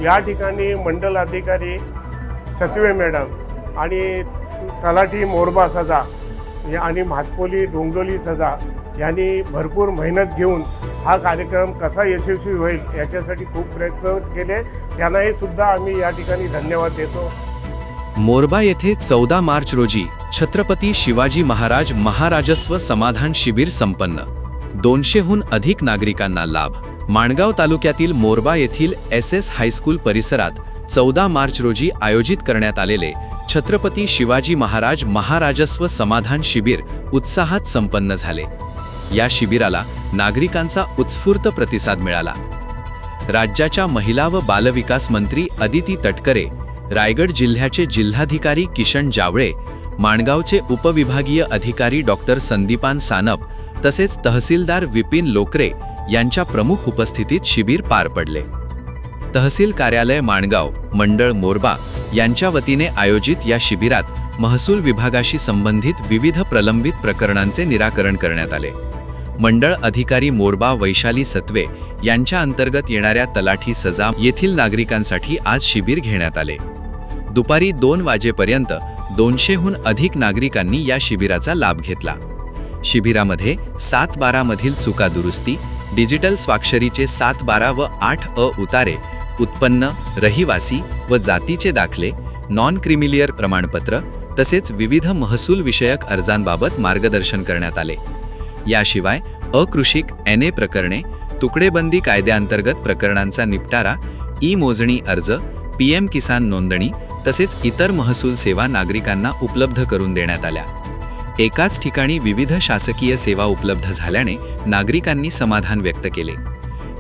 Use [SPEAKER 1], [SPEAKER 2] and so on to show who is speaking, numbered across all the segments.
[SPEAKER 1] या ठिकाणी मंडल अधिकारी सत्वे मॅडम आणि तलाठी मोरबा सजा आणि म्हातपोली डोंगोली सजा यांनी भरपूर मेहनत घेऊन हा कार्यक्रम कसा यशस्वी होईल याच्यासाठी खूप प्रयत्न केले। त्यांनाही सुद्धा आम्ही या ठिकाणी धन्यवाद देतो।
[SPEAKER 2] मोरबा येथे 14 मार्च रोजी छत्रपती शिवाजी महाराज महाराजस्व समाधान शिबिर संपन्न। 200हून अधिक नागरिकांना लाभ। माणगाव तालुक्यातील मोरबा येथील SS हायस्कूल परिसरात 14 मार्च रोजी आयोजित करण्यात आलेले छत्रपती शिवाजी महाराज महाराजस्व समाधान शिबिर उत्साहात संपन्न झाले। या शिबिराला नागरिकांचा उत्स्फूर्त प्रतिसाद मिळाला। राज्याच्या महिला व बालविकास मंत्री अदिती तटकरे, रायगड जिल्ह्याचे जिल्हाधिकारी किशन जावळे, माणगावचे उपविभागीय अधिकारी डॉक्टर संदीपान सानप तसेच तहसीलदार विपिन लोकरे यांच्या प्रमुख उपस्थितीत शिबिर पार पडले। तहसील कार्यालय माणगाव, मंडळ मोरबा यांच्या वतीने आयोजित या शिबिरात महसूल विभागाशी संबंधित विविध प्रलंबित प्रकरणांचे निराकरण करण्यात आले। मंडळ अधिकारी मोरबा वैशाली सत्वे यांच्या अंतर्गत येणाऱ्या तलाठी सजा येथील नागरिकांसाठी आज शिबिर घेण्यात आले। दुपारी 2 वाजेपर्यंत 200हून अधिक नागरिकांनी या शिबिराचा लाभ घेतला। शिबिरामध्ये 7-12 मधील चुका दुरुस्ती, डिजिटल स्वाक्षरीचे 7-12 व 8 उतारे, उत्पन्न, रहिवासी व जातीचे दाखले, नॉन क्रिमिलियर प्रमाणपत्र तसेच विविध महसूल विषयक अर्जांबाबत मार्गदर्शन करण्यात आले। याशिवाय अकृषिक NA प्रकरणे, तुकडेबंदी कायद्याअंतर्गत प्रकरणांचा निपटारा, मोजणी अर्ज, PM किसान नोंदणी तसेच इतर महसूल सेवा नागरिकांना उपलब्ध करून देण्यात आल्या। एकाच ठिकाणी विविध शासकीय सेवा उपलब्ध झाल्याने नागरिकांनी समाधान व्यक्त केले।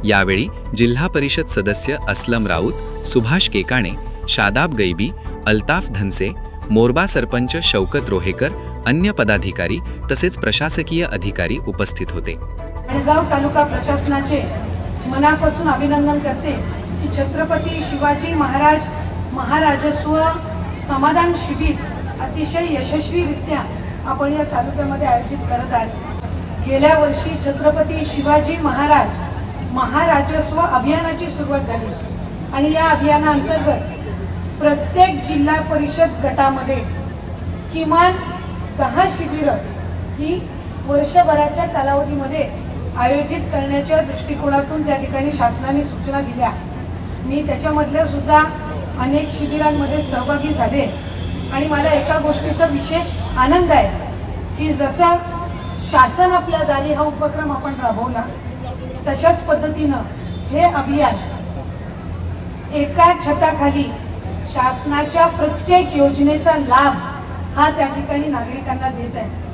[SPEAKER 2] यावेळी जिल्हा परिषद सदस्य असलम राऊत, सुभाष केकाणे, शादाब गैबी, अल्ताफ धनसे, मोरबा सरपंच शौकत रोहेकर, अन्य पदाधिकारी तसेच प्रशासकीय अधिकारी उपस्थित होते।
[SPEAKER 3] माणगाव तालुका प्रशासनाचे मनापासून अभिनंदन करते की छत्रपती शिवाजी महाराज महाराजस्व समाधान शिबिर अतिशय यशस्वीरित्या आपण या तालुक्यामध्ये आयोजित करत आहोत। गेल्या वर्षी छत्रपती शिवाजी महाराज महाराजस्व अभियानाची सुरुवात झाली आणि या अभियानाअंतर्गत प्रत्येक जिल्हा परिषद गटामध्ये किमान 10 शिबिरं ही वर्षभराच्या कालावधीमध्ये आयोजित करण्याच्या दृष्टिकोनातून त्या ठिकाणी शासनाने सूचना दिल्या। मी त्याच्यामधल्या सुद्धा अनेक शिबिरांमध्ये सहभागी झाले आणि मला एका गोष्टीचा विशेष आनंद आहे की जसं शासन आपल्या दारी हा उपक्रम आपण राबवला तशाच पद्धतीनं हे अभियान एका छताखाली शासनाच्या प्रत्येक योजनेचा लाभ हा त्या ठिकाणी नागरिकांना देत आहे।